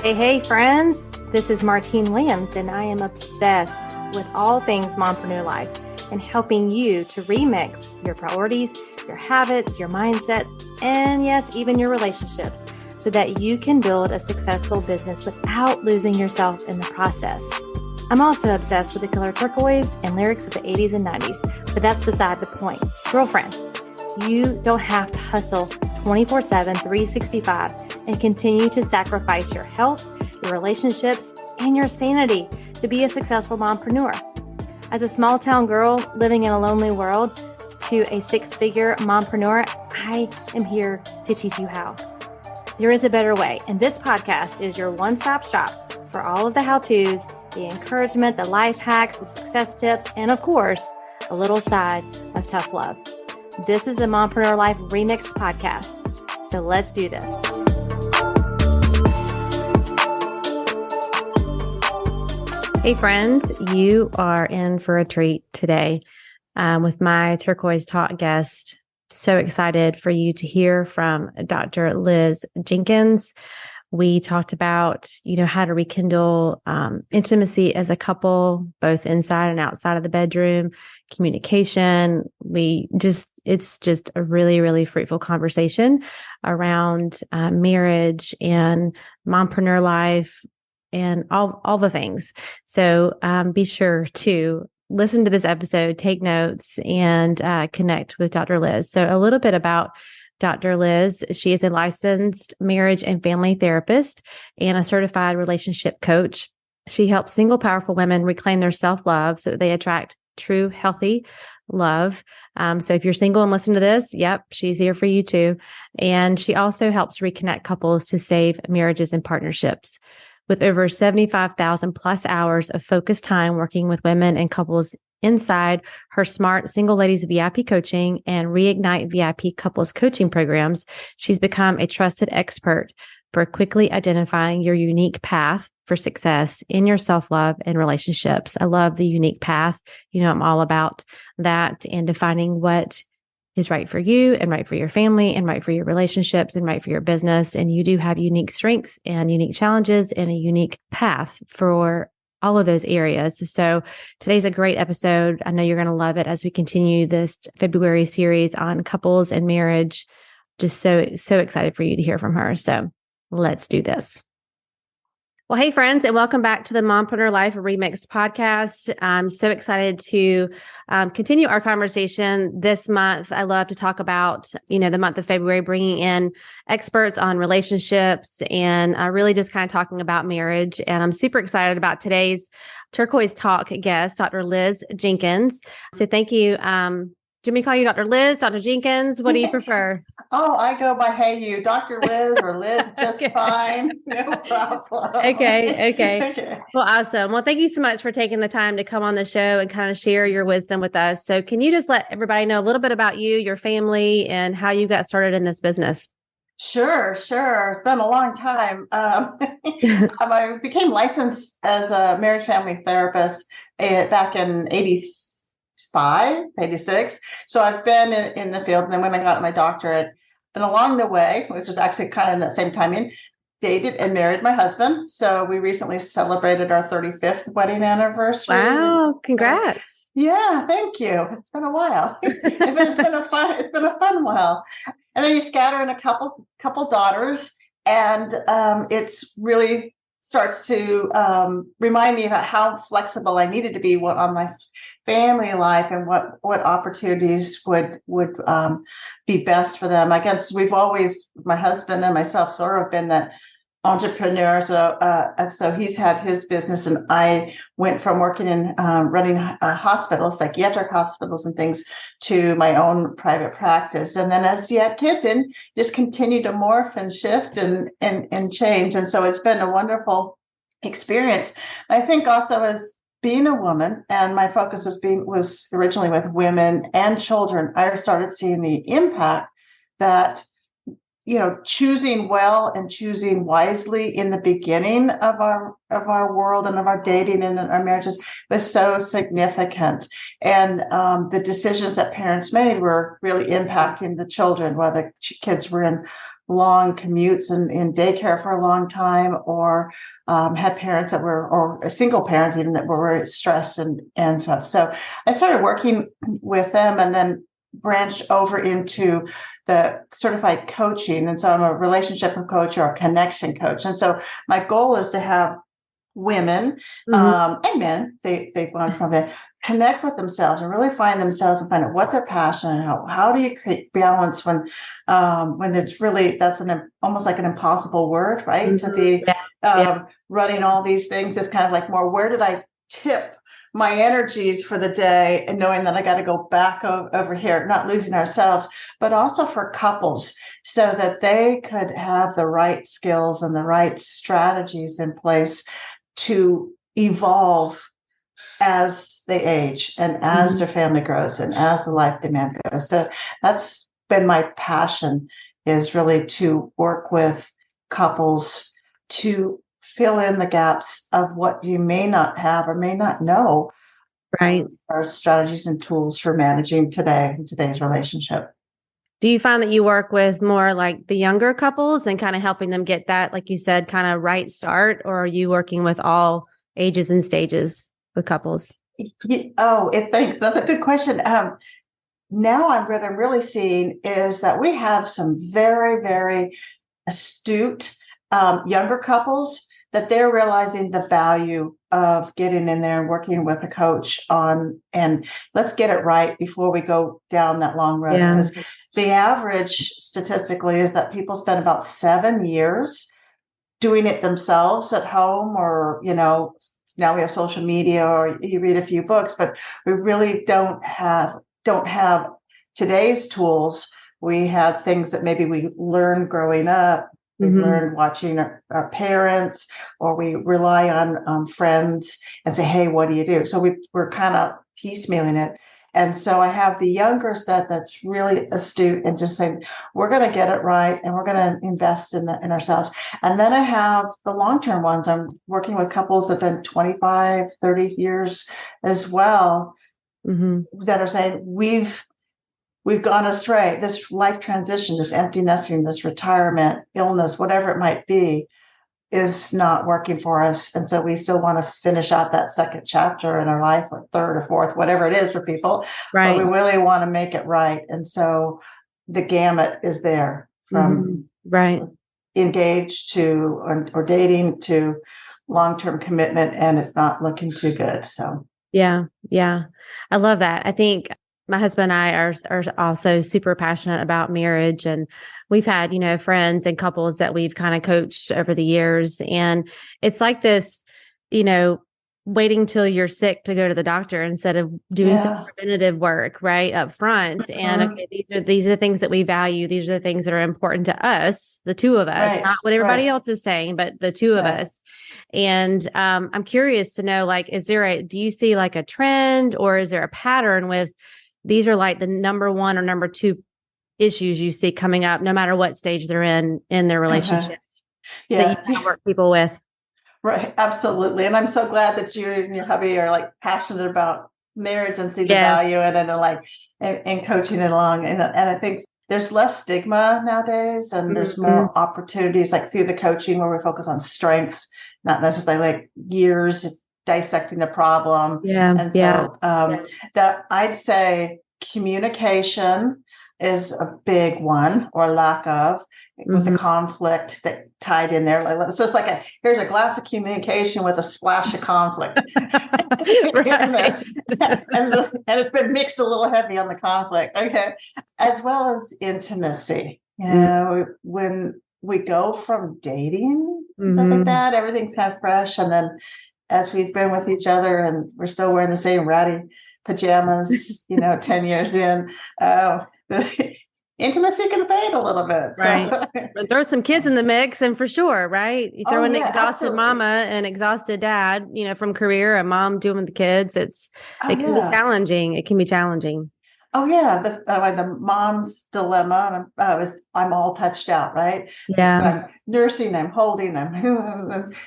Hey, friends. This is Martine Williams, and I am obsessed with all things mompreneur life and helping you to remix your priorities, your habits, your mindsets, and yes, even your relationships so that you can build a successful business without losing yourself in the process. I'm also obsessed with the color turquoise and lyrics of the 80s and 90s, but that's beside the point. Girlfriend, you don't have to hustle 24/7, 365 and continue to sacrifice your health, your relationships, and your sanity to be a successful mompreneur. As a small town girl living in a lonely world to a six-figure mompreneur, I am here to teach you how. There is a better way, and this podcast is your one-stop shop for all of the how-tos, the encouragement, the life hacks, the success tips, and of course, a little side of tough love. This is the Mompreneur Life Remixed podcast. So let's do this. Hey friends, you are in for a treat today with my Turquoise Talk guest. So excited for you to hear from Dr. Liz Jenkins. We talked about, how to rekindle intimacy as a couple, both inside and outside of the bedroom, communication. It's just a really, really fruitful conversation around marriage and mompreneur life and all the things. So be sure to listen to this episode, take notes, and connect with Dr. Liz. So a little bit about Dr. Liz. She is a licensed marriage and family therapist and a certified relationship coach. She helps single, powerful women reclaim their self-love so that they attract true, healthy love. So if you're single and listen to this, yep, she's here for you too. And she also helps reconnect couples to save marriages and partnerships. With over 75,000 plus hours of focused time working with women and couples inside her Smart Single Ladies VIP coaching and Reignite VIP couples coaching programs, she's become a trusted expert for quickly identifying your unique path for success in your self-love and relationships. I love the unique path. I'm all about that and defining what is right for you and right for your family and right for your relationships and right for your business. And you do have unique strengths and unique challenges and a unique path for all of those areas. So today's a great episode. I know you're going to love it as we continue this February series on couples and marriage. Just so excited for you to hear from her. So let's do this. Well, hey friends, and welcome back to the Mompreneur Life Remixed podcast. I'm so excited to continue our conversation this month. I love to talk about, the month of February, bringing in experts on relationships and really just kind of talking about marriage. And I'm super excited about today's Turquoise Talk guest, Dr. Liz Jenkins. So thank you. Do you want me to call you Dr. Liz, Dr. Jenkins? What do you prefer? Oh, I go by hey you, Dr. Liz or Liz, just Okay. Fine. No problem. Okay. Well, awesome. Well, thank you so much for taking the time to come on the show and kind of share your wisdom with us. So can you just let everybody know a little bit about you, your family, and how you got started in this business? Sure. It's been a long time. I became licensed as a marriage family therapist back in 86. So I've been in the field. And then when I got my doctorate, and along the way, which was actually kind of in that same timing, dated and married my husband. So we recently celebrated our 35th wedding anniversary. Wow. Congrats. Yeah, thank you. It's been a while. It's been a fun while. And then you scatter in a couple daughters, and it's really starts to remind me about how flexible I needed to be on my family life and what opportunities would be best for them. I guess we've always, my husband and myself, sort of been the entrepreneur. So he's had his business, and I went from working in running hospitals, psychiatric hospitals and things, to my own private practice. And then as you had kids in, just continue to morph and shift and change. And so it's been a wonderful experience. I think also as being a woman, and my focus was originally with women and children, I started seeing the impact that choosing well and choosing wisely in the beginning of our world and of our dating and our marriages was so significant. And the decisions that parents made were really impacting the children, whether kids were in long commutes and in daycare for a long time, or had parents that were, or a single parent even, that were very stressed and stuff. So I started working with them, and then branched over into the certified coaching. And so I'm a relationship coach or a connection coach. And so my goal is to have women and men, they want from it, connect with themselves and really find themselves and find out what they're passionate about. How do you create balance when it's really, that's almost like an impossible word, right? To be running all these things. It's kind of like more, where did I tip my energies for the day, and knowing that I got to go back over here, not losing ourselves, but also for couples, so that they could have the right skills and the right strategies in place to evolve as they age and as their family grows and as the life demand goes. So that's been my passion, is really to work with couples to fill in the gaps of what you may not have or may not know. Right. Our strategies and tools for managing today's relationship. Do you find that you work with more like the younger couples and kind of helping them get that, like you said, kind of right start, or are you working with all ages and stages with couples? Thanks. That's a good question. Now what I'm really seeing is that we have some very, very astute younger couples, that they're realizing the value of getting in there and working with a coach on, and let's get it right before we go down that long road. Because the average statistically is that people spend about 7 years doing it themselves at home, or, now we have social media, or you read a few books, but we really don't have today's tools. We had things that maybe we learned growing up. We learned watching our parents, or we rely on friends and say, hey, what do you do? So we're kind of piecemealing it. And so I have the younger set that's really astute and just saying, we're going to get it right, and we're going to invest in ourselves. And then I have the long-term ones. I'm working with couples that have been 25, 30 years as well, that are saying, we've gone astray. This life transition, this empty nesting, this retirement, illness, whatever it might be, is not working for us. And so we still want to finish out that second chapter in our life, or third or fourth, whatever it is for people. Right. But we really want to make it right. And so the gamut is there, from engaged to or dating to long-term commitment, and it's not looking too good. So yeah. I love that. I think my husband and I are also super passionate about marriage, and we've had, friends and couples that we've kind of coached over the years. And it's like this, waiting till you're sick to go to the doctor instead of doing some preventative work right up front. And okay, these are the things that we value. These are the things that are important to us, the two of us, not what everybody else is saying, but the two of us. And I'm curious to know, like, do you see like a trend, or is there a pattern with these are like the number one or number two issues you see coming up, no matter what stage they're in their relationship, that you work people with? Right. Absolutely. And I'm so glad that you and your hubby are like passionate about marriage and see the value in it, and coaching it along. And I think there's less stigma nowadays, and there's more opportunities, like through the coaching, where we focus on strengths, not necessarily like years dissecting the problem. That I'd say communication is a big one, or lack of, with the conflict that tied in there. So it's like here's a glass of communication with a splash of conflict. And it's been mixed a little heavy on the conflict. Okay. As well as intimacy. When we go from dating, stuff like that, everything's kind of fresh. And then as we've been with each other, and we're still wearing the same ratty pajamas, 10 years in, the intimacy can fade a little bit. Right. So. Throw some kids in the mix, and for sure, right? You throw an exhausted mama and exhausted dad, from career, and mom doing with the kids. It can be challenging. It can be challenging. Oh yeah, the mom's dilemma. And I'm all touched out, right? Yeah. I'm nursing, I'm holding, I'm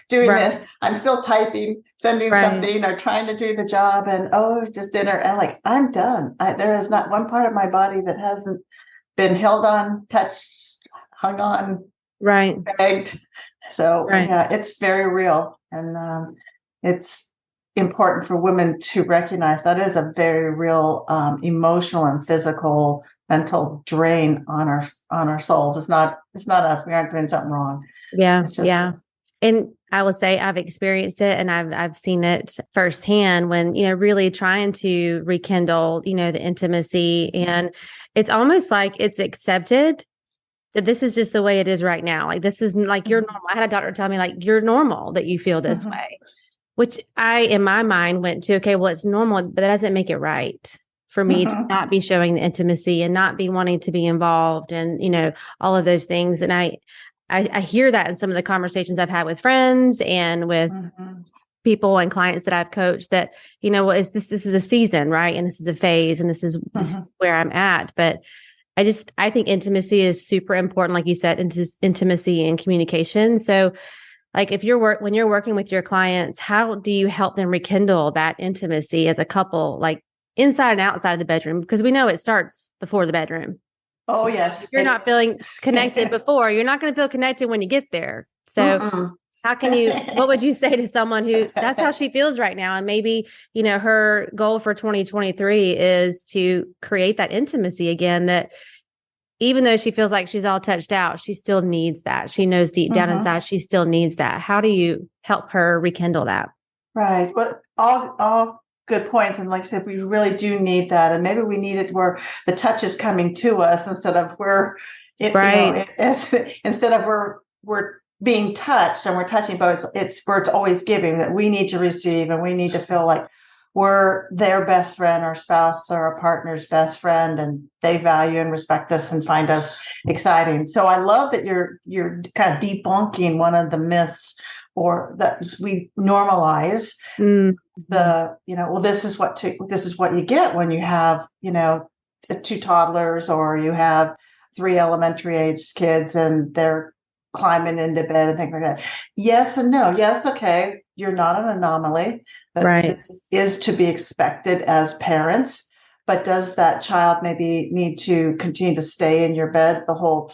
doing Right. this. I'm still typing, sending Right. something, or trying to do the job. And just dinner. And like I'm done. There is not one part of my body that hasn't been held on, touched, hung on, Right. begged. So Right. yeah, it's very real, and it's important for women to recognize that is a very real emotional and physical, mental drain on our souls. It's not us. We aren't doing something wrong. Yeah. It's just Yeah. And I will say I've experienced it and I've seen it firsthand when, really trying to rekindle, the intimacy. And it's almost like it's accepted that this is just the way it is right now. Like this is like you're normal. I had a doctor tell me like you're normal that you feel this Mhm. way, which I in my mind went to, okay, well, it's normal, but that doesn't make it right for me to Mhm. not be showing the intimacy and not be wanting to be involved and, all of those things. And I hear that in some of the conversations I've had with friends and with Mhm. people and clients that I've coached that, what is this is a season, right? And this is a phase and this is Mhm. where I'm at. But I think intimacy is super important, like you said, intimacy and communication. So like if when you're working with your clients, how do you help them rekindle that intimacy as a couple, like inside and outside of the bedroom? Because we know it starts before the bedroom. Oh If yes, you're not feeling connected before, you're not going to feel connected when you get there. So Mm-mm. what would you say to someone who that's how she feels right now? And maybe, her goal for 2023 is to create that intimacy again, that even though she feels like she's all touched out, she still needs that. She knows deep down Mhm. inside she still needs that. How do you help her rekindle that? Right. Well, all good points. And like I said, we really do need that. And maybe we need it where the touch is coming to us instead of Right. instead of we're being touched and we're touching, but it's where it's always giving, that we need to receive, and we need to feel like we're their best friend or spouse or a partner's best friend, and they value and respect us and find us exciting. So I love that you're kind of debunking one of the myths, or that we normalize Mm-hmm. well, this is what you get when you have, two toddlers, or you have three elementary age kids and they're climbing into bed and things like that. Yes and no. Yes, okay, you're not an anomaly. That Right. this is to be expected as parents. But does that child maybe need to continue to stay in your bed the whole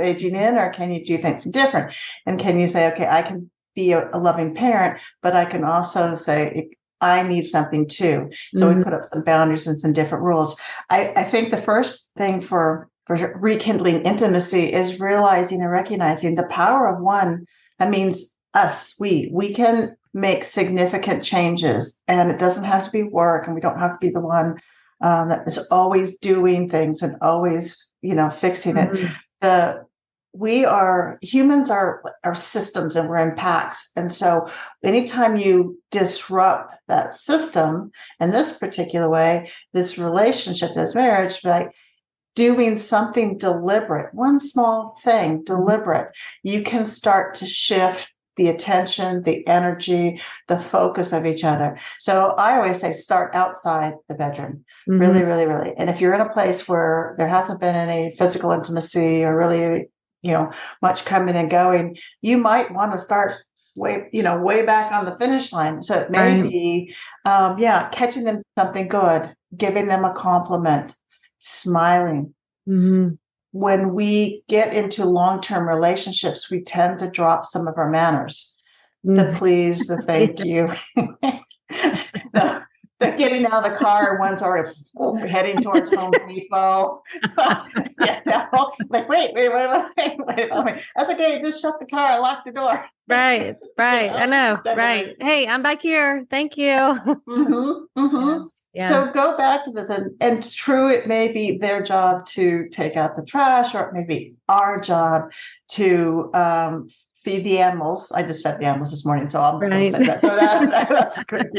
aging in, or can you do things different? And can you say, okay, I can be a loving parent, but I can also say, I need something too. So we Mm-hmm. put up some boundaries and some different rules. I think the first thing for rekindling intimacy is realizing and recognizing the power of one. That means us, we can make significant changes, and it doesn't have to be work, and we don't have to be the one that is always doing things and always, fixing it. Mm-hmm. The humans are systems, and we're in packs. And so anytime you disrupt that system in this particular way, this relationship, this marriage, like doing something deliberate, one small thing deliberate, you can start to shift the attention, the energy, the focus of each other. So I always say start outside the bedroom. Mm-hmm. Really, really, really. And if you're in a place where there hasn't been any physical intimacy, or really, much coming and going, you might want to start way back on the finish line. So it may Right. be, catching them something good, giving them a compliment, smiling. Mm-hmm. When we get into long-term relationships, we tend to drop some of our manners. The Mm-hmm. please, the thank you, the, the getting out of the car, one's already heading towards Home Depot. Like wait. That's okay. Just shut the car and lock the door. Right. Right. I know. That kind of Right. thing. Hey, I'm back here. Thank you. Yeah. Yeah. So go back to this, and true, it may be their job to take out the trash, or it may be our job to feed the animals. I just fed the animals this morning, so I'm just going to Right. say that. Throw that. That's good.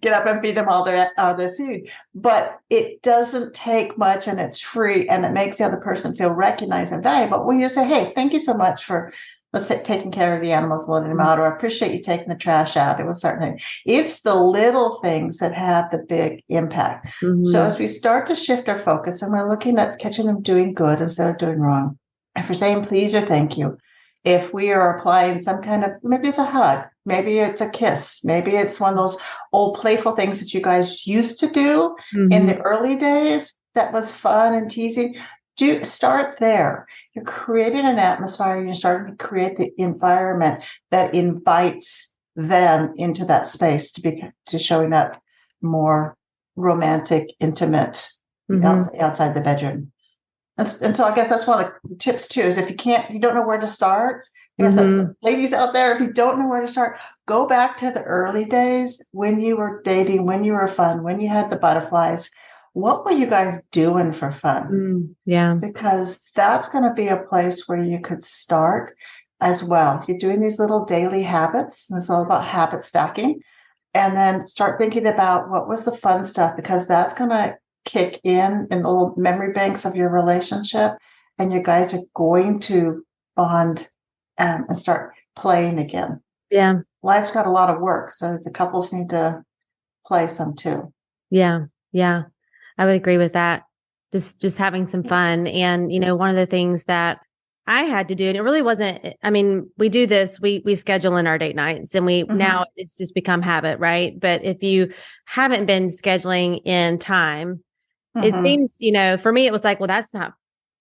Get up and feed them all their food. But it doesn't take much, and it's free, and it makes the other person feel recognized and valued. But when you say, "Hey, thank you so much for, let's say, taking care of the animals, letting them out," or "I appreciate you taking the trash out," it was certainly. It's the little things that have the big impact. So as we start to shift our focus, and we're looking at catching them doing good instead of doing wrong, if we're saying please or thank you, if we are applying some kind of, maybe it's a hug, maybe it's a kiss, maybe it's one of those old playful things that you guys used to do in the early days that was fun and teasing, do start there. You're creating an atmosphere, you're starting to create the environment that invites them into that space to showing up more romantic, intimate, outside the bedroom. And so I guess that's one of the tips too, is if you don't know where to start, ladies out there, if you don't know where to start, go back to the early days when you were dating, when you were fun, when you had the butterflies. What were you guys doing for fun? Yeah. Because that's going to be a place where you could start as well. You're doing these little daily habits, and it's all about habit stacking. And then start thinking about what was the fun stuff, because that's going to kick in the little memory banks of your relationship, and you guys are going to bond and start playing again. Yeah. Life's got a lot of work, so the couples need to play some too. Yeah. Yeah. I would agree with that. Just having some fun. And, one of the things that I had to do, and it really wasn't, I mean, we do this, we schedule in our date nights, and now it's just become habit, right? But if you haven't been scheduling in time, it seems, for me, it was like, well, that's not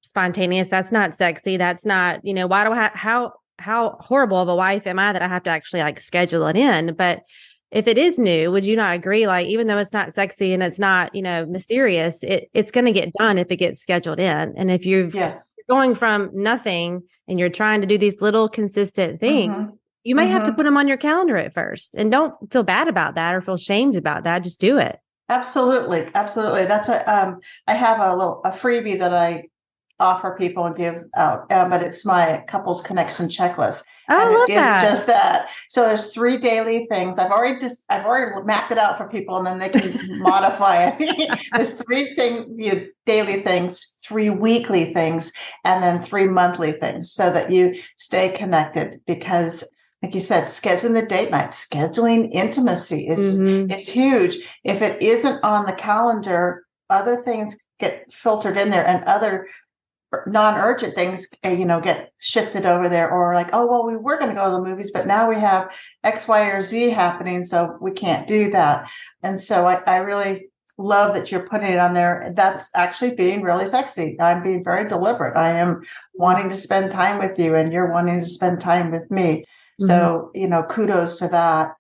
spontaneous. That's not sexy. That's not, why do I how horrible of a wife am I that I have to actually like schedule it in? But if it is new, would you not agree? Like, even though it's not sexy and it's not, mysterious, it's going to get done if it gets scheduled in. And if you're going from nothing and you're trying to do these little consistent things, you may have to put them on your calendar at first, and don't feel bad about that or feel shamed about that. Just do it. Absolutely. Absolutely. That's what I have a freebie that I offer people and give out, but it's my couples connection checklist. Oh, and I love it is that. just that. So there's 3 daily things. I've already mapped it out for people, and then they can modify it. There's 3 daily things, 3 weekly things, and then 3 monthly things, so that you stay connected. Because, like you said, scheduling the date night, scheduling intimacy is huge. If it isn't on the calendar, other things get filtered in there, and other non-urgent things, get shifted over there, or like, oh, well, we were going to go to the movies, but now we have X, Y, or Z happening, so we can't do that. And so I really love that you're putting it on there. That's actually being really sexy. I'm being very deliberate. I am wanting to spend time with you, and you're wanting to spend time with me. So, kudos to that.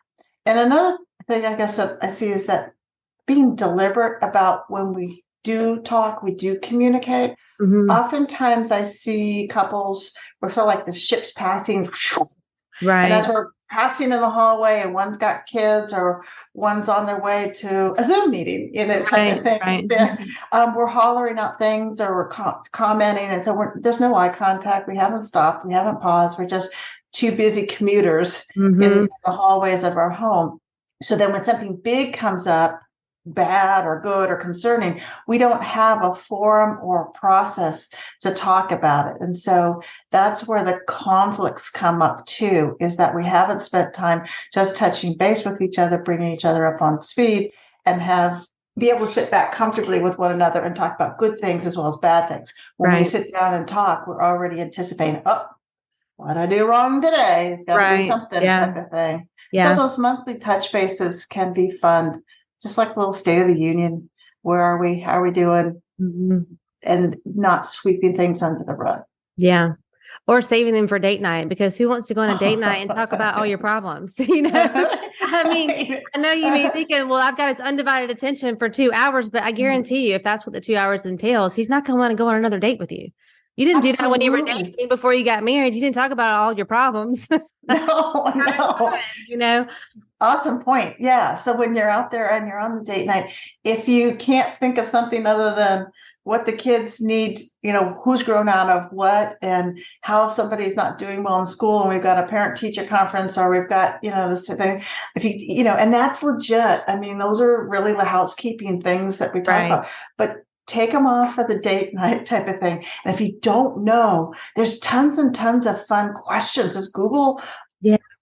And another thing I guess that I see is that being deliberate about when we do talk, we do communicate. Oftentimes I see couples where it's like the ship's passing. Right. And as we're passing in the hallway, and one's got kids, or one's on their way to a Zoom meeting, type of thing. Right. We're hollering out things, or we're commenting. And so there's no eye contact. We haven't stopped. We haven't paused. We're just 2 busy commuters in the hallways of our home. So then when something big comes up, bad or good or concerning, we don't have a forum or a process to talk about it. And so that's where the conflicts come up too, is that we haven't spent time just touching base with each other, bringing each other up on speed, and be able to sit back comfortably with one another and talk about good things as well as bad things. When we sit down and talk, we're already anticipating, what I do wrong today? It's got to be something, type of thing. So those monthly touch bases can be fun. Just like a little State of the Union. Where are we? How are we doing? And not sweeping things under the rug. Yeah. Or saving them for date night, because who wants to go on a date night and talk about all your problems? I mean, I know you may be thinking, well, I've got his undivided attention for 2 hours, but I guarantee you, if that's what the 2 hours entails, he's not going to want to go on another date with you. You didn't do that when you were dating before you got married. You didn't talk about all your problems. No. Awesome point. Yeah. So when you're out there and you're on the date night, if you can't think of something other than what the kids need, who's grown out of what, and how somebody's not doing well in school, and we've got a parent teacher conference, or we've got, this thing, and that's legit. I mean, those are really the housekeeping things that we talk about, but take them off for the date night type of thing. And if you don't know, there's tons and tons of fun questions. Just Google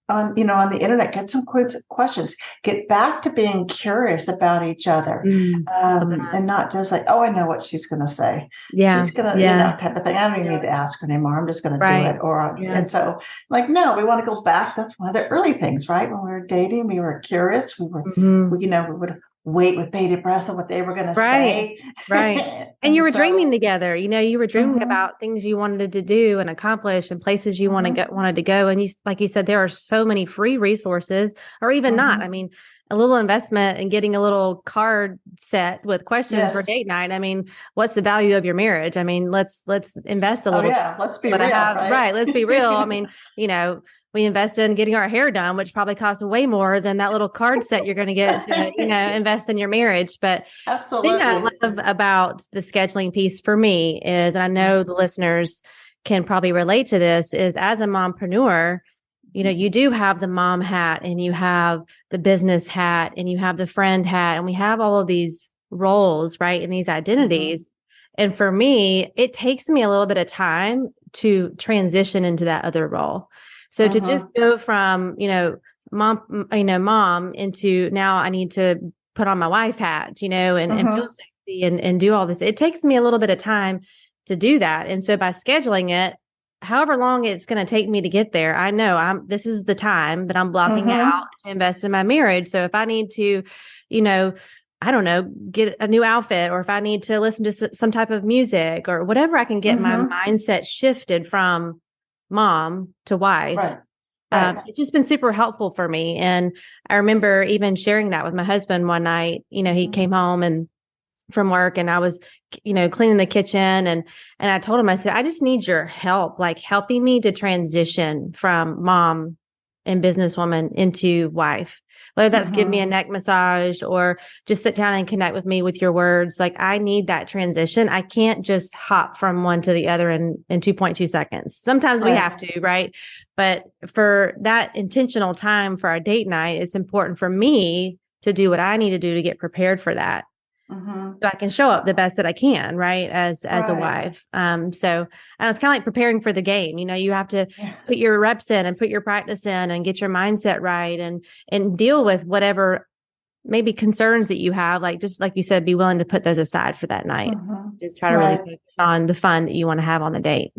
on the internet, get some quick questions, get back to being curious about each other, and not just like, oh, I know what she's going to say. She's going to, type of thing. I don't even need to ask her anymore. I'm just going to do it. And so no, we want to go back. That's one of the early things, right? When we were dating, we were curious. We were, we would wait with bated breath of what they were going to say. Right. And you were dreaming together, you were dreaming about things you wanted to do and accomplish and places you wanted to go. And you, like you said, there are so many free resources, or even not. I mean, a little investment in getting a little card set with questions for date night. I mean, what's the value of your marriage? I mean, let's invest a little. Let's be real. Right? Let's be real. I mean, we invest in getting our hair done, which probably costs way more than that little card set you're going to get to, invest in your marriage. But absolutely, the thing I love about the scheduling piece for me is, and I know the listeners can probably relate to this, is as a mompreneur, you do have the mom hat, and you have the business hat, and you have the friend hat, and we have all of these roles, right? And these identities. And for me, it takes me a little bit of time to transition into that other role. So to just go from, mom into now I need to put on my wife hat, and feel sexy and do all this. It takes me a little bit of time to do that. And so by scheduling it, however long it's going to take me to get there, I know this is the time that I'm blocking out to invest in my marriage. So if I need to, I don't know, get a new outfit, or if I need to listen to some type of music or whatever, I can get my mindset shifted from mom to wife. It's just been super helpful for me. And I remember even sharing that with my husband one night. He came home and from work, and I was, cleaning the kitchen, and I told him, I said, I just need your help, like helping me to transition from mom and businesswoman into wife. Whether that's give me a neck massage or just sit down and connect with me with your words. Like, I need that transition. I can't just hop from one to the other in 2.2 seconds. Sometimes we have to, right? But for that intentional time for our date night, it's important for me to do what I need to do to get prepared for that. So I can show up the best that I can, right? As a wife. So it's kind of like preparing for the game. You have to put your reps in and put your practice in and get your mindset right, and deal with whatever maybe concerns that you have. Like, just like you said, be willing to put those aside for that night. Just try to really focus on the fun that you want to have on the date.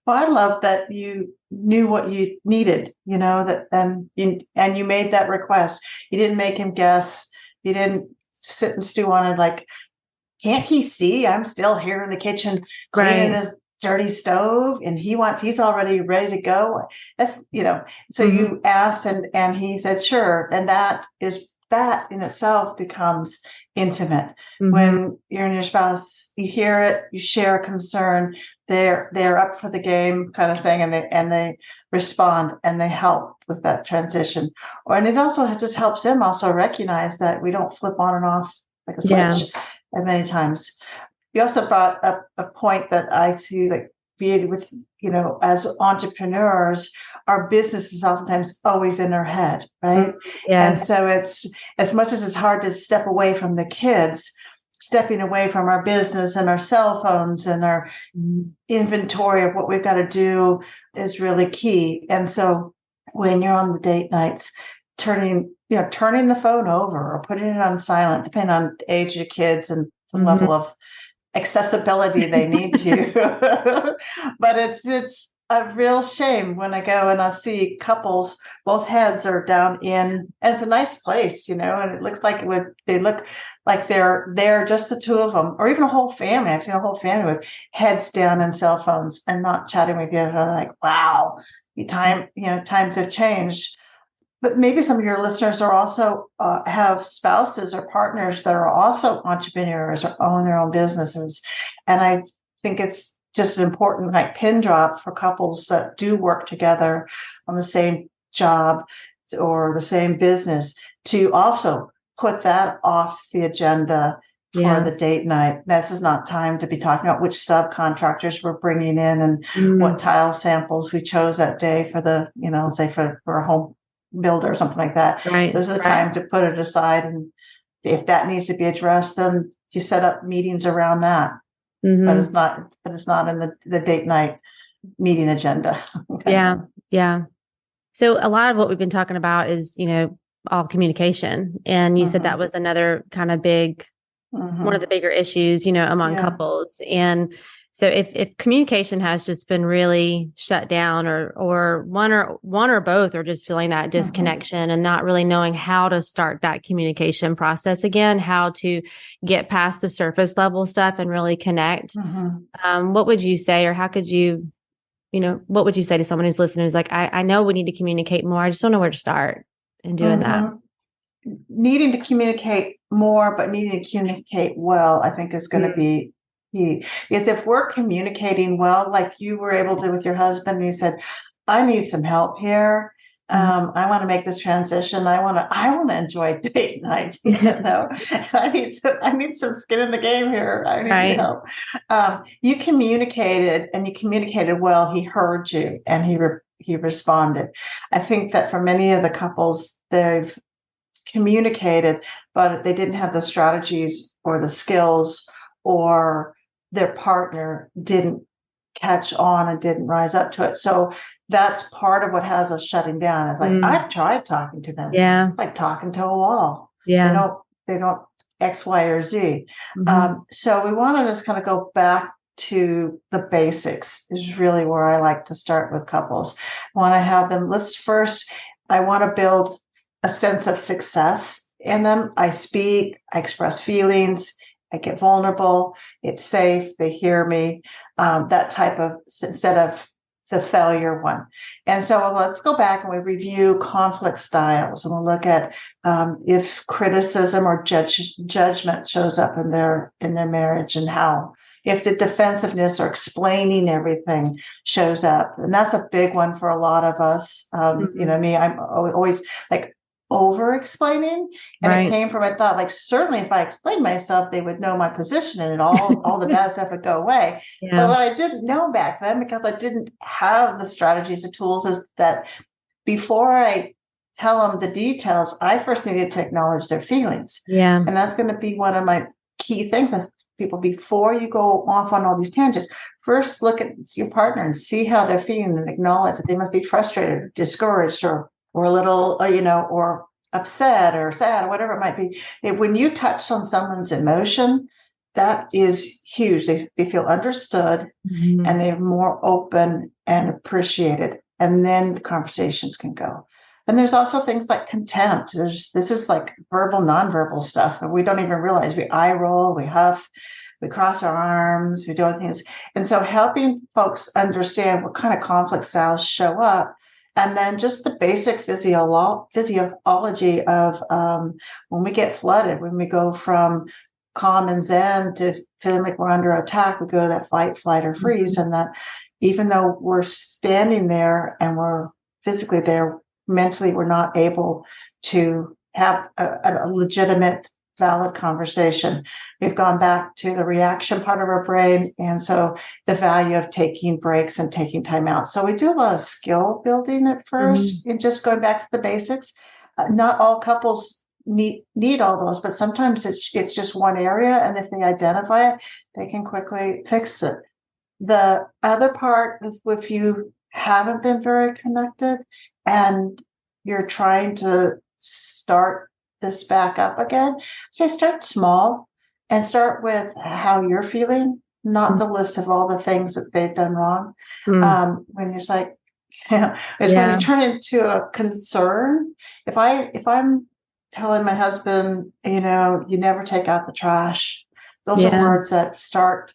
Well, I love that you knew what you needed, and you made that request. You didn't make him guess. You didn't sit and stew on it like, can't he see I'm still here in the kitchen cleaning this dirty stove, and he's already ready to go? That's, so you asked, and he said, sure. And that in itself becomes intimate. When you're and your spouse, you hear it, you share a concern, they're up for the game kind of thing, and they respond, and they help with that transition. And it also just helps them also recognize that we don't flip on and off like a switch at many times. You also brought up a point that I see, like, being with, as entrepreneurs, our business is oftentimes always in our head, right? And so it's, as much as it's hard to step away from the kids, stepping away from our business and our cell phones and our inventory of what we've got to do is really key. And so when you're on the date nights, turning the phone over or putting it on silent, depending on the age of your kids and the level of accessibility they need to. But it's a real shame when I go and I see couples, both heads are down in, and it's a nice place, and it looks like they look like they're just the two of them, or even a whole family. I've seen a whole family with heads down in cell phones and not chatting with each other. Like, wow, times have changed. But maybe some of your listeners are also have spouses or partners that are also entrepreneurs or own their own businesses. And I think it's just an important, like, pin drop for couples that do work together on the same job or the same business to also put that off the agenda for the date night. This is not time to be talking about which subcontractors we're bringing in and what tile samples we chose that day for the, say for a home builder or something like that. Right. Those are the time to put it aside. And if that needs to be addressed, then you set up meetings around that. But it's not in the date night meeting agenda. Yeah. Yeah. So a lot of what we've been talking about is, all communication. And you said that was another kind of big, one of the bigger issues, among couples. And so if communication has just been really shut down or one or both are just feeling that disconnection and not really knowing how to start that communication process again, how to get past the surface level stuff and really connect, what would you say, or how could you, what would you say to someone who's listening who's like, I know we need to communicate more. I just don't know where to start in doing that. Needing to communicate more, but needing to communicate well, I think is going to be key. Because if we're communicating well, like you were able to with your husband, and you said, I need some help here. I want to make this transition. I want to enjoy date night. I need some skin in the game here. I need help. You communicated well. He heard you and he responded. I think that for many of the couples, they've communicated, but they didn't have the strategies or the skills, or their partner didn't catch on and didn't rise up to it. So that's part of what has us shutting down. It's like, I've tried talking to them. Yeah. Like talking to a wall. Yeah. They don't X, Y, or Z. So we want to just kind of go back to the basics is really where I like to start with couples. I want to have them, I want to build a sense of success in them. I speak, I express feelings, I get vulnerable, it's safe, they hear me, that type of, instead of the failure one. And so let's go back and we review conflict styles, and we'll look at if criticism or judgment shows up in their marriage, and how, if the defensiveness or explaining everything shows up. And that's a big one for a lot of us. Me, I'm always like over explaining, and it came from, I thought, like, certainly if I explained myself, they would know my position and all the bad stuff would go away. But what I didn't know back then, because I didn't have the strategies or tools, is that before I tell them the details, I first needed to acknowledge their feelings. Yeah. And that's going to be one of my key things with people. Before you go off on all these tangents, first look at your partner and see how they're feeling, and acknowledge that they must be frustrated, or discouraged, or a little, or upset or sad, or whatever it might be. When you touch on someone's emotion, that is huge. They feel understood, and they're more open and appreciated. And then the conversations can go. And there's also things like contempt. This is like verbal, nonverbal stuff that we don't even realize. We eye roll, we huff, we cross our arms, we do other things. And so helping folks understand what kind of conflict styles show up. And then just the basic physiology of when we get flooded, when we go from calm and zen to feeling like we're under attack, we go to that fight, flight, or freeze. And that even though we're standing there and we're physically there, mentally we're not able to have a legitimate, valid conversation. We've gone back to the reaction part of our brain. And so the value of taking breaks and taking time out. So we do a lot of skill building at first, and just going back to the basics. Not all couples need all those, but sometimes it's just one area. And if they identify it, they can quickly fix it. The other part is, if you haven't been very connected and you're trying to start this back up again, say start small and start with how you're feeling, not the list of all the things that they've done wrong. When you're like, when you turn into a concern. If I'm telling my husband, you never take out the trash, those are words that start,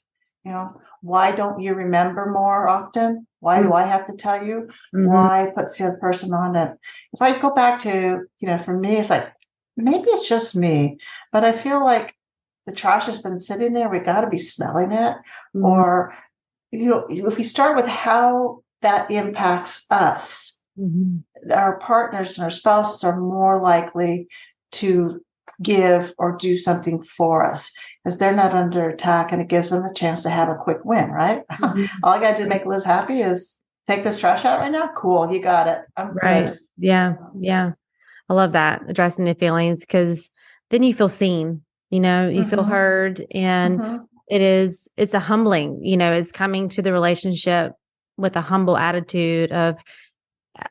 why don't you remember more often? Why do I have to tell you? Why puts the other person on it? If I go back to, for me, it's like, maybe it's just me, but I feel like the trash has been sitting there. We got to be smelling it. Or, if we start with how that impacts us, our partners and our spouses are more likely to give or do something for us because they're not under attack, and it gives them a chance to have a quick win, right? Mhm. All I got to do to make Liz happy is take this trash out right now. Cool. You got it. I'm Right. good. Yeah. Yeah. I love that, addressing the feelings, because then you feel seen, you feel Mm-hmm. heard, and Mm-hmm. it's a humbling, it's coming to the relationship with a humble attitude of,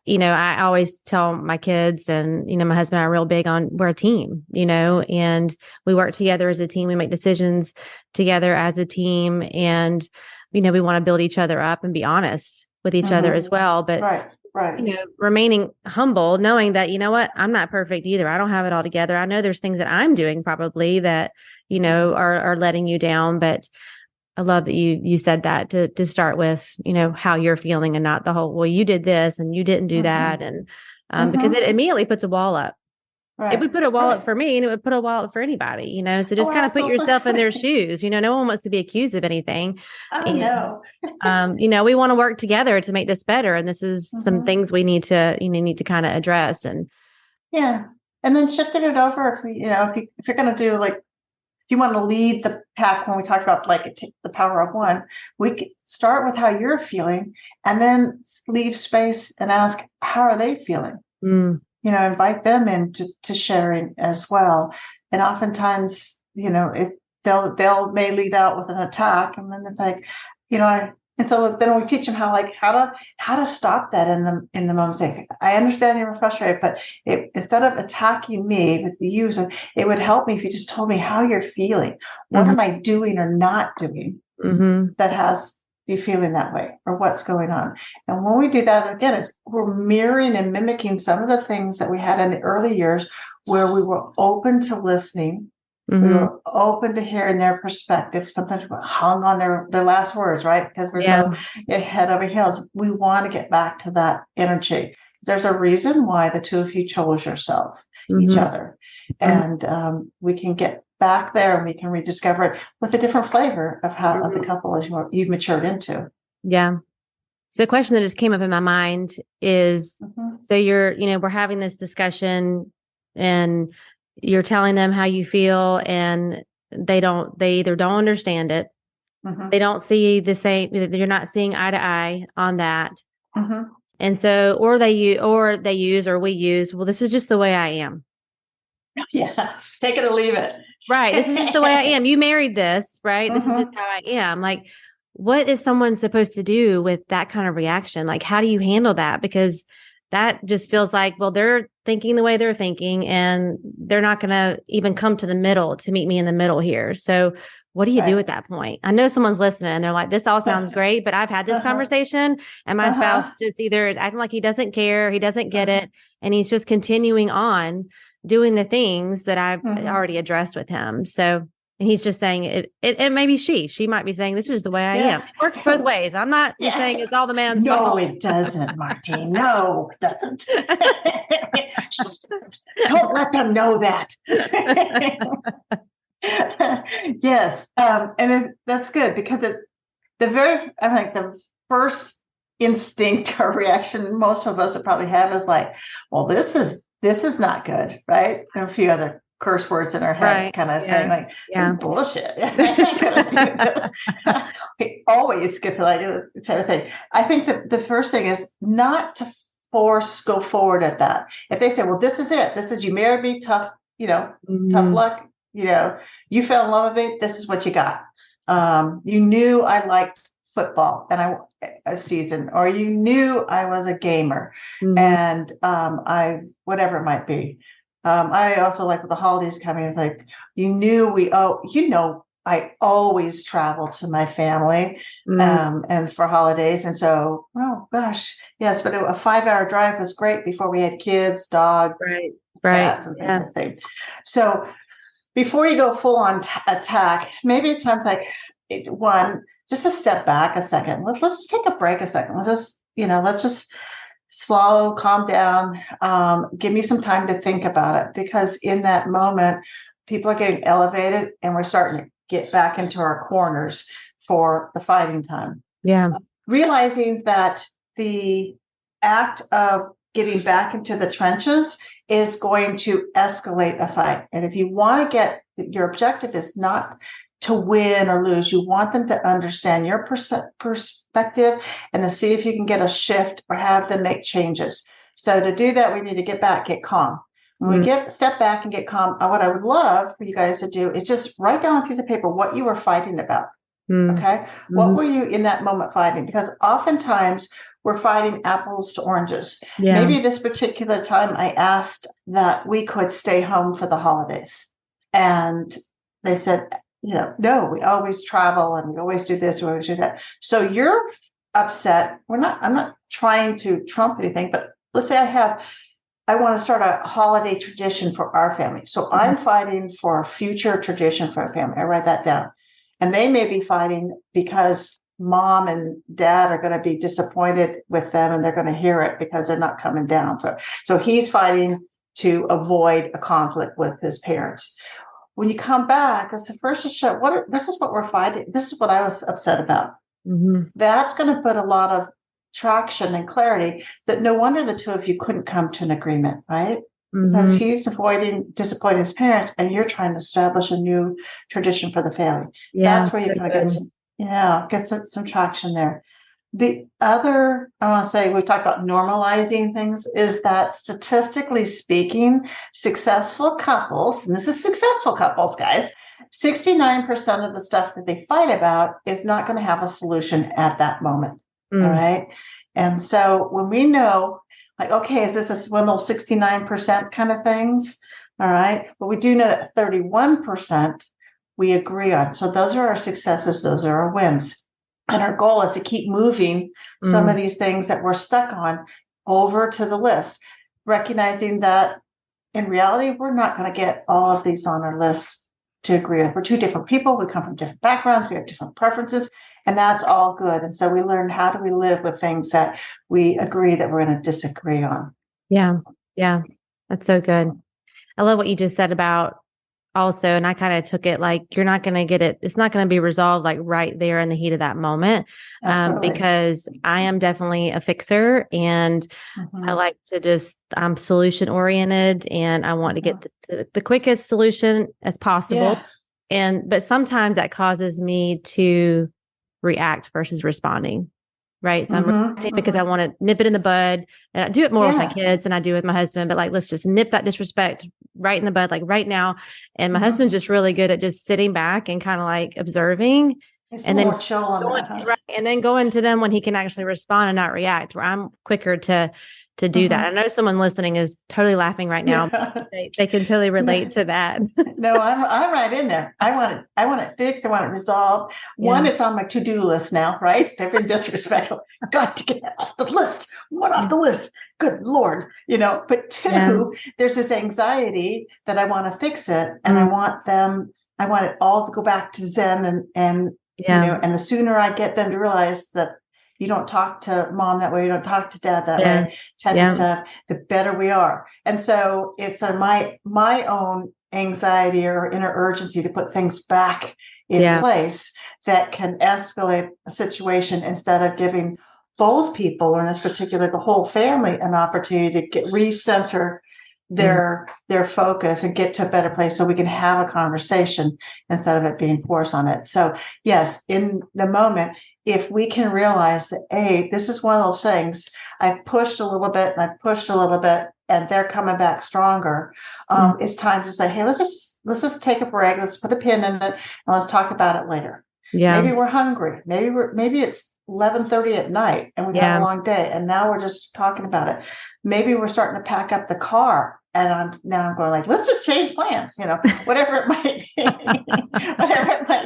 I always tell my kids and, my husband and I are real big on we're a team, and we work together as a team. We make decisions together as a team, and, we want to build each other up and be honest with each other as well. But Right. remaining humble, knowing that, what, I'm not perfect either. I don't have it all together. I know there's things that I'm doing probably that, are letting you down. But I love that you said that to start with, how you're feeling, and not the whole, well, you did this and you didn't do that. And because it immediately puts a wall up. It would put a wall up for me, and it would put a wall up for anybody, so just kind of put yourself in their shoes. No one wants to be accused of anything. I know. We want to work together to make this better. And this is some things we need to kind of address. And yeah. And then shifting it over to, if you're going to do like, if you want to lead the pack, when we talked about like the power of one, we could start with how you're feeling and then leave space and ask, how are they feeling? Invite them into sharing as well. And oftentimes, they'll may lead out with an attack, and then it's like, and so then we teach them how to stop that in the moment. Say, I understand you're frustrated, but instead of attacking me with the user, it would help me if you just told me how you're feeling. What am I doing or not doing that has you feeling that way, or what's going on? And when we do that, again, we're mirroring and mimicking some of the things that we had in the early years, where we were open to listening. We were open to hearing their perspective. Sometimes we're hung on their last words, right? Because we're so head over heels. We want to get back to that energy. There's a reason why the two of you chose each other. And we can get back there, and we can rediscover it with a different flavor of how of the couple as you've matured into. Yeah. So a question that just came up in my mind is, so we're having this discussion, and you're telling them how you feel, and they either don't understand it. They don't see the same, you're not seeing eye to eye on that. And so, or we use, well, this is just the way I am. Yeah. Take it or leave it. Right. This is just the way I am. You married this, right? This is just how I am. Like, what is someone supposed to do with that kind of reaction? Like, how do you handle that? Because that just feels like, well, they're thinking the way they're thinking, and they're not going to even come to the middle to meet me in the middle here. So what do you do at that point? I know someone's listening and they're like, this all sounds great, but I've had this conversation, and my spouse just either is acting like he doesn't care, he doesn't get it, and he's just continuing on doing the things that I've already addressed with him. So, and he's just saying it may be she might be saying, this is the way I am. It works both ways. I'm not just saying it's all the man's fault. No, it doesn't, Martine. No, it doesn't. Don't let them know that. Yes. And that's good, because the first instinct or reaction most of us would probably have is like, well, this is not good, right? And a few other curse words in our heads, kind of thing, like, this is bullshit. I ain't gonna do this. We always get to like type of thing. I think that the first thing is not to go forward at that. If they say, well, this is it, this is, you married me, tough, tough luck, you fell in love with me, this is what you got. You knew I liked football and a season, or you knew I was a gamer, and I whatever it might be. I also like with the holidays coming, it's like, I always travel to my family and for holidays. And so, oh gosh, yes, but a 5-hour drive was great before we had kids, dogs, cats, and things like that. So before you go full on attack, maybe it's times like just to step back a second. Let's just take a break a second. Let's just slow, calm down. Give me some time to think about it, because in that moment, people are getting elevated, and we're starting to get back into our corners for the fighting time. Yeah. Realizing that the act of getting back into the trenches is going to escalate a fight. And if you want to your objective is not to win or lose. You want them to understand your perspective and to see if you can get a shift or have them make changes. So to do that, we need to get calm. When we step back and get calm, what I would love for you guys to do is just write down on a piece of paper what you were fighting about. Okay. What were you in that moment fighting? Because oftentimes we're fighting apples to oranges. Maybe this particular time I asked that we could stay home for the holidays. And they said, no, we always travel and we always do this, we always do that. So you're upset. I'm not trying to trump anything, but let's say I want to start a holiday tradition for our family. So I'm fighting for a future tradition for our family. I write that down. And they may be fighting because mom and dad are going to be disappointed with them and they're going to hear it because they're not coming down. So he's fighting to avoid a conflict with his parents. When you come back, it's the first to show this is what we're fighting. This is what I was upset about. That's going to put a lot of traction and clarity that no wonder the two of you couldn't come to an agreement, right? Because he's disappointing his parents and you're trying to establish a new tradition for the family. That's where you're going to get some traction there. The other, I want to say, we talked about normalizing things, is that statistically speaking, successful couples, and this is successful couples, guys, 69% of the stuff that they fight about is not going to have a solution at that moment. All right. And so when we know, like, okay, is this one of those 69% kind of things? All right. But we do know that 31% we agree on. So those are our successes. Those are our wins. And our goal is to keep moving some of these things that we're stuck on over to the list, recognizing that in reality, we're not going to get all of these on our list to agree with. We're two different people. We come from different backgrounds. We have different preferences, and that's all good. And so we learn, how do we live with things that we agree that we're going to disagree on? Yeah. Yeah. That's so good. I love what you just said about also, and I kind of took it like, you're not going to get it. It's not going to be resolved like right there in the heat of that moment. Because I am definitely a fixer and I like to I'm solution oriented and I want to get the quickest solution as possible. But sometimes that causes me to react versus responding. Right. So I'm reacting because I want to nip it in the bud, and I do it more with my kids than I do with my husband, but like, let's just nip that disrespect right in the bud, like right now. And my husband's just really good at just sitting back and kind of like observing and then chill on that, right, and then going to them when he can actually respond and not react, where I'm quicker to do that. I know someone listening is totally laughing right now. They can totally relate to that. No, I'm right in there. I want it fixed. I want it resolved. One, it's on my to-do list now, right? They've been disrespectful. Got to get that off the list. One off the list. Good Lord. But two, there's this anxiety that I want to fix it. And I want it all to go back to Zen and and the sooner I get them to realize that you don't talk to mom that way, you don't talk to dad that way, type of stuff, the better we are. And so it's my own anxiety or inner urgency to put things back in place that can escalate a situation instead of giving both people, or in this particular, the whole family, an opportunity to recenter their focus and get to a better place so we can have a conversation instead of it being forced on it. So yes, in the moment, if we can realize that, hey, this is one of those things, I've pushed a little bit and I've pushed a little bit and they're coming back stronger. It's time to say, hey, let's just take a break. Let's put a pin in it and let's talk about it later. Yeah. Maybe we're hungry. Maybe it's 11:30 at night and we've had a long day and now we're just talking about it. Maybe we're starting to pack up the car and I'm going like, let's just change plans, whatever it might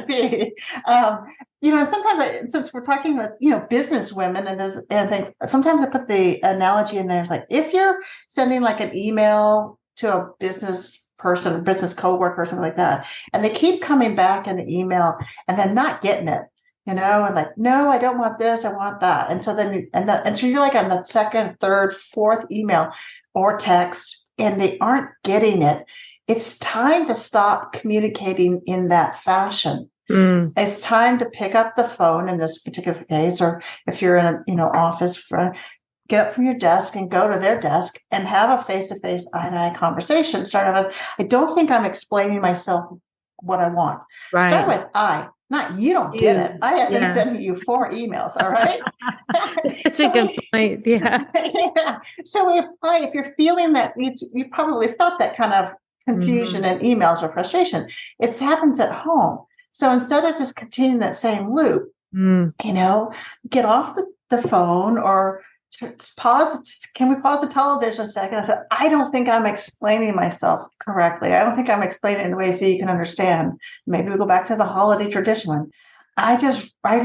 be, and sometimes since we're talking with, business women and things, sometimes I put the analogy in there, like if you're sending like an email to a business person, business coworker or something like that, and they keep coming back in the email and they're not getting it, and like, no, I don't want this, I want that. And so then, so you're like on the second, third, fourth email or text, and they aren't getting it. It's time to stop communicating in that fashion. It's time to pick up the phone in this particular case, or if you're in an office, get up from your desk and go to their desk and have a face-to-face, eye-to-eye conversation. Start with, I don't think I'm explaining myself what I want. Right. Start with I, not you don't get it. I have been sending you 4 emails, all right? It's such a good point. Yeah. So we apply, if you're feeling that, you probably felt that kind of confusion in emails or frustration. It happens at home. So instead of just continuing that same loop, get off the phone or pause. Can we pause the television a second? I thought, I don't think I'm explaining myself correctly. I don't think I'm explaining it in a way so you can understand. Maybe we go back to the holiday tradition one. I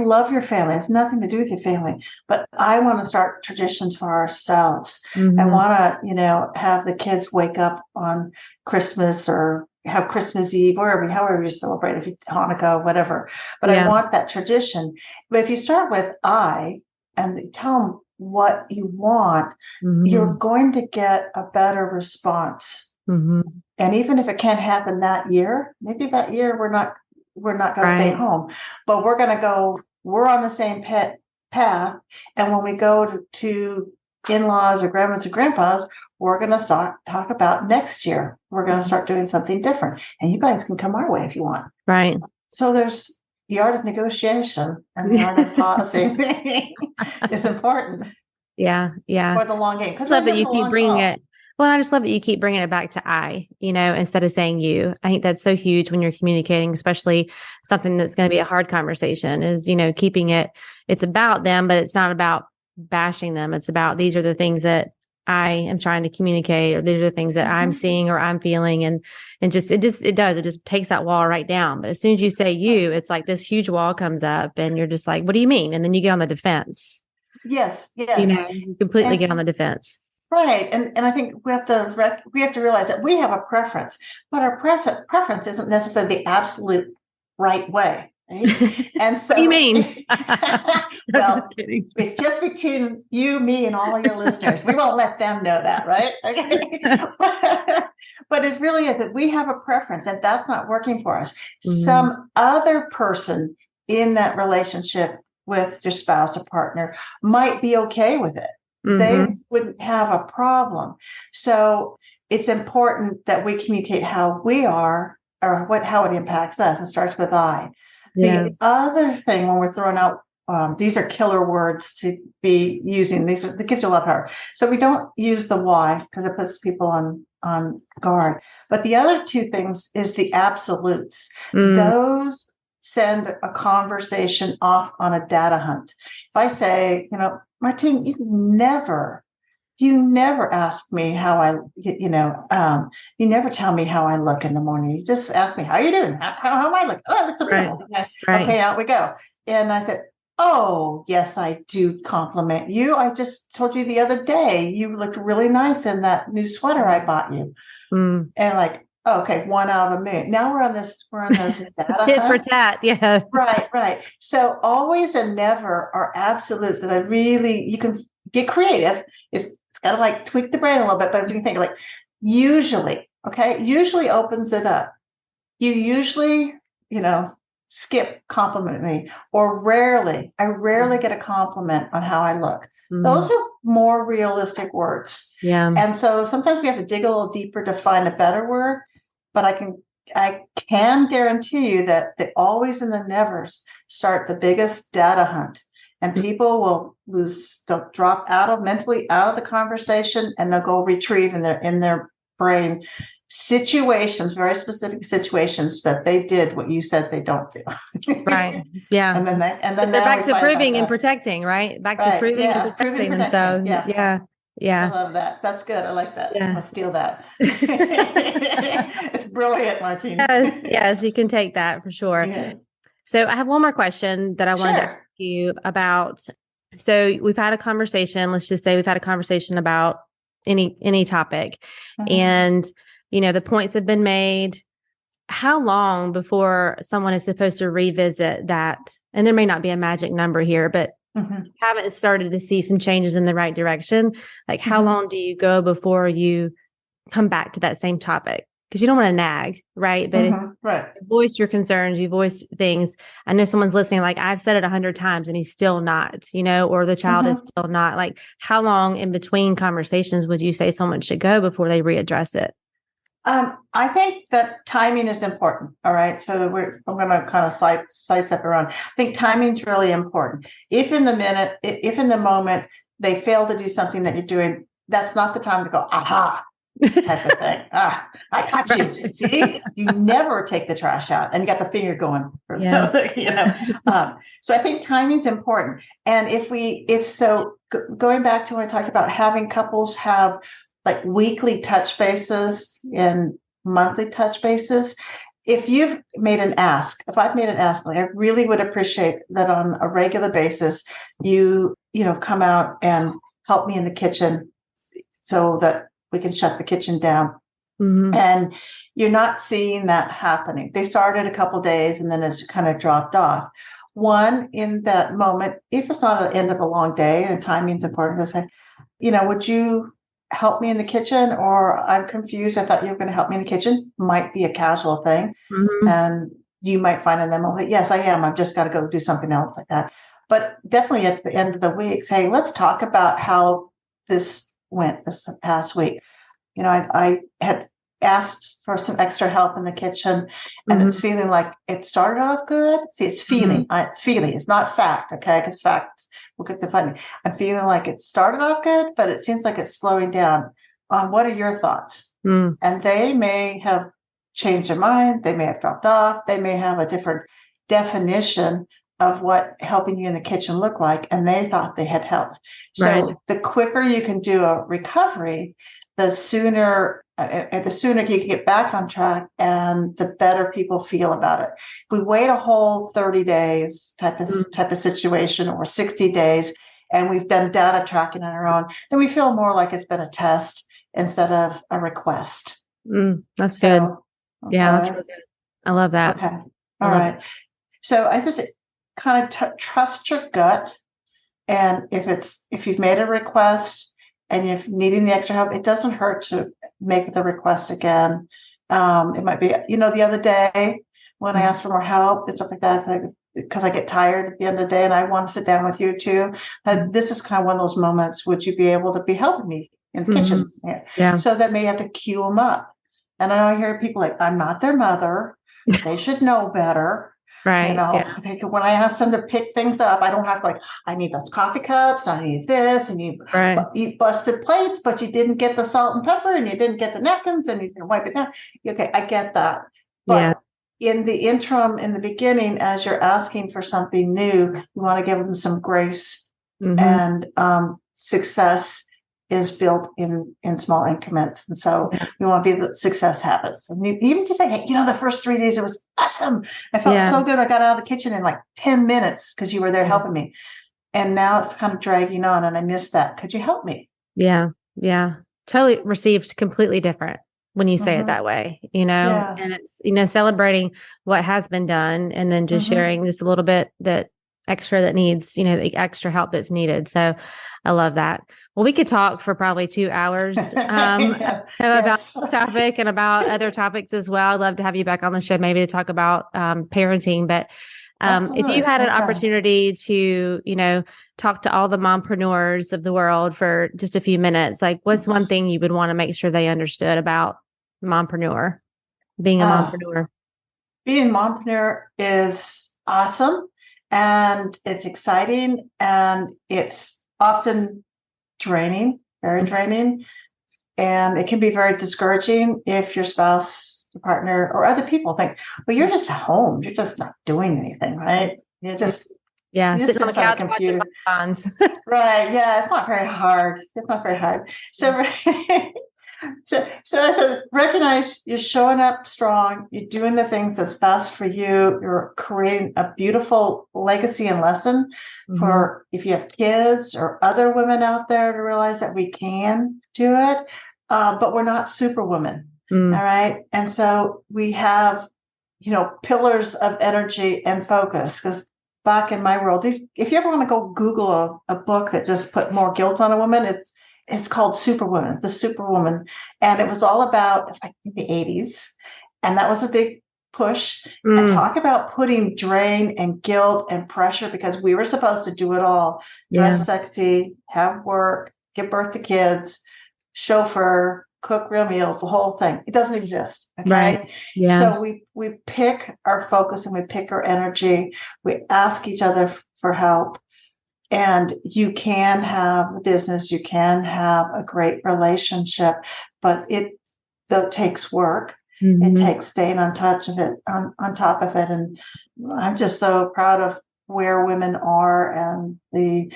love your family. It's nothing to do with your family, but I want to start traditions for ourselves. I want to, have the kids wake up on Christmas or have Christmas Eve, however you celebrate, if you Hanukkah, whatever. But I want that tradition. But if you start with I and tell them what you want, you're going to get a better response. And even if it can't happen that year, maybe that year we're not going to stay home, but we're on the same path. And when we go to in-laws or grandmas or grandpas, we're going to talk about next year. We're going to start doing something different. And you guys can come our way if you want. Right. So there's the art of negotiation and the art of pausing is important. Yeah. For the long game. I love that you keep bringing it. Well, I just love that you keep bringing it back to I, instead of saying you. I think that's so huge when you're communicating, especially something that's going to be a hard conversation is, keeping it's about them, but it's not about bashing them. It's about, these are the things that I am trying to communicate, or these are the things that I'm seeing or I'm feeling. And it just takes that wall right down. But as soon as you say you, it's like this huge wall comes up and you're just like, what do you mean? And then you get on the defense. Yes. You completely get on the defense. Right. And I think we have to realize that we have a preference, but our preference isn't necessarily the absolute right way. Right? And so, what do you mean? Well, it's just between you, me, and all of your listeners. We won't let them know that, right? Okay. But it really is that we have a preference, and that's not working for us. Some other person in that relationship with your spouse or partner might be okay with it. They wouldn't have a problem. So it's important that we communicate how we are or how it impacts us. It starts with I. Yeah. The other thing when we're throwing out, these are killer words to be using. That gives you a lot of power. So we don't use the why because it puts people on guard. But the other two things is the absolutes. Those send a conversation off on a data hunt. If I say, Martine, you never ask me how I, you never tell me how I look in the morning. You just ask me, how are you doing? How am I looking? Oh, that's beautiful. Right. Okay, out we go. And I said, oh, yes, I do compliment you. I just told you the other day, you looked really nice in that new sweater I bought you. And like, oh, okay, 1 out of a million. Now we're on this data tit for tat. Yeah. Right. So always and never are absolutes that you can get creative. It's got to like tweak the brain a little bit, but you can think like usually opens it up. You usually, skip compliment me, or I rarely get a compliment on how I look. Those are more realistic words. Yeah. And so sometimes we have to dig a little deeper to find a better word, but I can guarantee you that the always and the nevers start the biggest data hunt, and people they'll drop mentally out of the conversation, and they'll go retrieve in their brain situations, very specific situations that they did what you said they don't do. Right. Yeah. And then they're back to proving and protecting, right? Back to proving and protecting. And so, yeah. I love that. That's good. I like that. Yeah. I'll steal that. It's brilliant, Martine. Yes, you can take that for sure. Yeah. So I have one more question that I wanted to ask you about. So we've had a conversation. Let's just say we've had a conversation about any topic, and the points have been made. How long before someone is supposed to revisit that? And there may not be a magic number here, but haven't started to see some changes in the right direction. Like how long do you go before you come back to that same topic? Because you don't want to nag, right? But Right. You voice your concerns, you voice things. I know someone's listening, like I've said it 100 times and he's still not, or the child is still not. Like, how long in between conversations would you say someone should go before they readdress it? I think that timing is important. All right. So I'm going to kind of sidestep around. I think timing is really important. If in the moment they fail to do something that you're doing, that's not the time to go, aha, type of thing. I got you. See, you never take the trash out and you got the finger going. Yeah. So I think timing is important. And going back to when I talked about having couples have like weekly touch bases and monthly touch bases. If I've made an ask, like I really would appreciate that on a regular basis, you come out and help me in the kitchen so that we can shut the kitchen down. Mm-hmm. And you're not seeing that happening. They started a couple of days and then it's kind of dropped off. One, in that moment, if it's not an end of a long day and timing is important, to say, would you help me in the kitchen? Or I'm confused. I thought you were going to help me in the kitchen. Might be a casual thing. Mm-hmm. And you might find in them, yes, I am. I've just got to go do something else like that. But definitely at the end of the week, say, let's talk about how this went this past week. I had asked for some extra help in the kitchen and it's feeling like it started off good. See, it's feeling, it's feeling, it's not fact. Okay. Because facts will get the funding. I'm feeling like it started off good, but it seems like it's slowing down. What are your thoughts? And they may have changed their mind. They may have dropped off. They may have a different definition of what helping you in the kitchen looked like. And they thought they had helped. So the quicker you can do a recovery, the sooner you can get back on track and the better people feel about it. If we wait a whole 30 days type of situation or 60 days and we've done data tracking on our own, then we feel more like it's been a test instead of a request. That's good. Yeah, that's really good. I love that. Okay. All right. So I just kind of trust your gut. And if you've made a request and you're needing the extra help, it doesn't hurt to make the request again. It might be, the other day when I asked for more help and stuff like that, because I get tired at the end of the day and I want to sit down with you too. This is kind of one of those moments. Would you be able to be helping me in the kitchen? Yeah. So that may have to cue them up. And I know I hear people like, I'm not their mother. They should know better. Right. When I ask them to pick things up, I don't have to I need those coffee cups, I need this, and you busted plates, but you didn't get the salt and pepper, and you didn't get the napkins, and you didn't wipe it down. Okay, I get that. But in the interim, in the beginning, as you're asking for something new, you want to give them some grace, and success is built in small increments. And so we want to be the success habits. And even to say, hey, the first 3 days, it was awesome. I felt so good. I got out of the kitchen in like 10 minutes because you were there helping me. And now it's kind of dragging on and I missed that. Could you help me? Yeah. Yeah. Totally received completely different when you say it that way, and it's, celebrating what has been done and then just sharing just a little bit that extra that needs, the extra help that's needed. So I love that. Well, we could talk for probably 2 hours about this topic and about other topics as well. I'd love to have you back on the show, maybe to talk about parenting. But if you had an opportunity to, talk to all the mompreneurs of the world for just a few minutes, like what's one thing you would want to make sure they understood about mompreneur, being a mompreneur? Being a mompreneur is awesome. And it's exciting and it's often draining, very draining. And it can be very discouraging if your spouse, your partner, or other people think, well, you're just home. You're just not doing anything, right? You're just sitting on the couch watching bonds. Right. Yeah. It's not very hard. So So I said, recognize you're showing up strong. You're doing the things that's best for you. You're creating a beautiful legacy and lesson for if you have kids or other women out there to realize that we can do it, but we're not superwoman. All right. And so we have, pillars of energy and focus. Because back in my world, if you ever want to go Google a book that just put more guilt on a woman, it's called The Superwoman. And it was all about, it's like in the 80s. And that was a big push and talk about putting drain and guilt and pressure, because we were supposed to do it all. Dress sexy, have work, give birth to kids, chauffeur, cook real meals, the whole thing. It doesn't exist. Okay. Right. Yeah. So we pick our focus and we pick our energy. We ask each other for help. And you can have a business, you can have a great relationship, but it takes work. It takes staying on top of it. And I'm just so proud of where women are, and the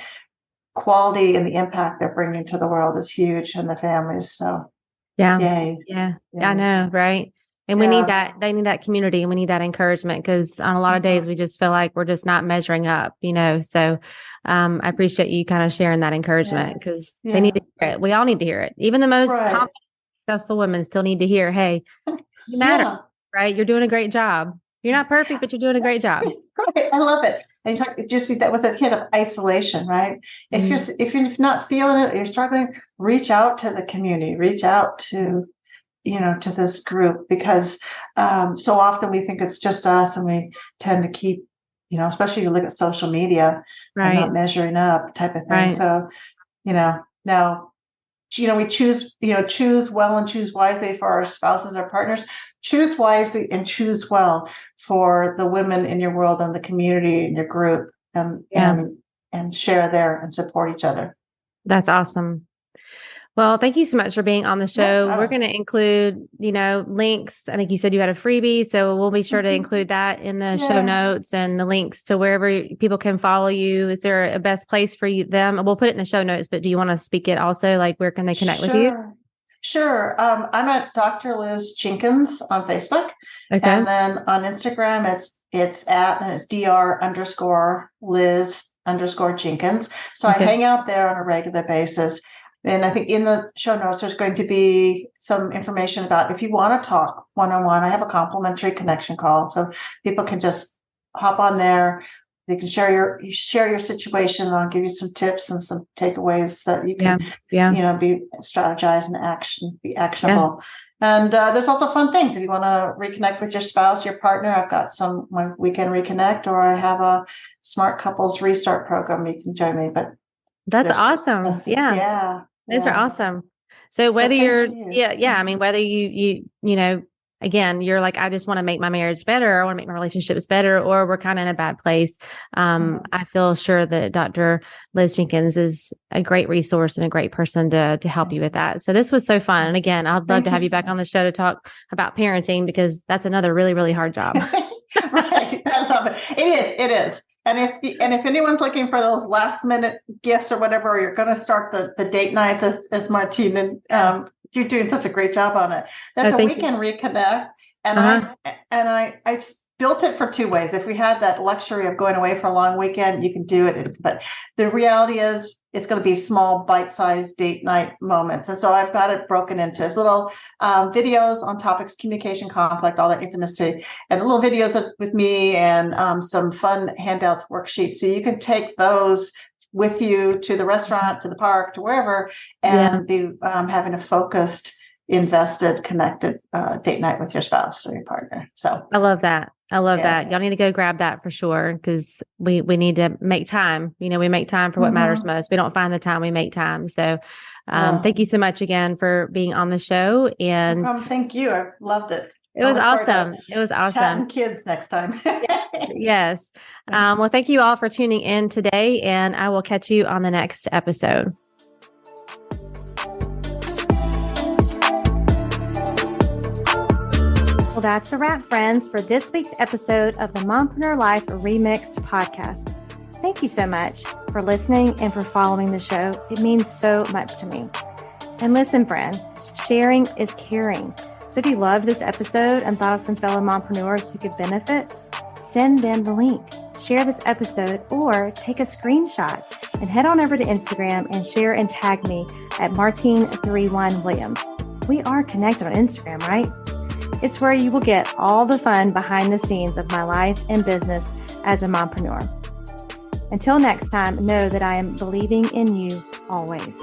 quality and the impact they're bringing to the world is huge, and the families. So yay. Yeah. I know. Right. And we need that. They need that community, and we need that encouragement, because on a lot of days we just feel like we're just not measuring up, So I appreciate you kind of sharing that encouragement, because they need to hear it. We all need to hear it. Even the most confident, successful women still need to hear, hey, you matter, right? You're doing a great job. You're not perfect, but you're doing a great job. Right. I love it. And just that was a hint of isolation, right? If you're not feeling it, or you're struggling, reach out to the community, reach out to to this group, because so often we think it's just us, and we tend to keep, especially if you look at social media, and not measuring up type of thing. Right. So, now, we choose well and choose wisely for our spouses, our partners. Choose wisely and choose well for the women in your world and the community in your group, and share there and support each other. That's awesome. Well, thank you so much for being on the show. We're going to include, links. I think you said you had a freebie, so we'll be sure to include that in the show notes, and the links to wherever people can follow you. Is there a best place for them? We'll put it in the show notes, but do you want to speak it also? Like, where can they connect with you? Sure. I'm at Dr. Liz Jenkins on Facebook. Okay. And then on Instagram, it's @DR_Liz_Jenkins. So I hang out there on a regular basis. And I think in the show notes, there's going to be some information about if you want to talk one-on-one. I have a complimentary connection call, so people can just hop on there. They can share your situation, and I'll give you some tips and some takeaways that you can, be strategize and be actionable. Yeah. And there's also fun things. If you want to reconnect with your spouse, your partner, I've got my weekend reconnect, or I have a Smart Couples Restart program. You can join me. But that's awesome. Those are awesome. So whether whether you again, you're like, I just want to make my marriage better, I want to make my relationships better, or we're kind of in a bad place. I feel sure that Dr. Liz Jenkins is a great resource and a great person to help you with that. So this was so fun. And again, I'd love to have you back on the show to talk about parenting, because that's another really, really hard job. Right. I love it. It is. And if anyone's looking for those last minute gifts or whatever, or you're going to start the date nights as Martine, and you're doing such a great job on it. There's a weekend reconnect, and I built it for two ways. If we had that luxury of going away for a long weekend, you can do it. But the reality is, it's going to be small, bite-sized date night moments. And so I've got it broken into little videos on topics, communication, conflict, all that intimacy, and little videos with me, and some fun handouts, worksheets. So you can take those with you to the restaurant, to the park, to wherever, and be having a focused, invested, connected date night with your spouse or your partner. So I love that. That. Y'all need to go grab that for sure, because we need to make time. We make time for what matters most. We don't find the time, we make time. So thank you so much again for being on the show. And thank you. I loved it. It was awesome. Chatting kids next time. Yes. Well, thank you all for tuning in today, and I will catch you on the next episode. Well, that's a wrap, friends, for this week's episode of the Mompreneur Life Remixed podcast. Thank you so much for listening and for following the show. It means so much to me. And listen, friend, sharing is caring. So if you loved this episode and thought of some fellow mompreneurs who could benefit, send them the link. Share this episode, or take a screenshot and head on over to Instagram and share and tag me at Martine Williams. We are connected on Instagram, right? It's where you will get all the fun behind the scenes of my life and business as a mompreneur. Until next time, know that I am believing in you always.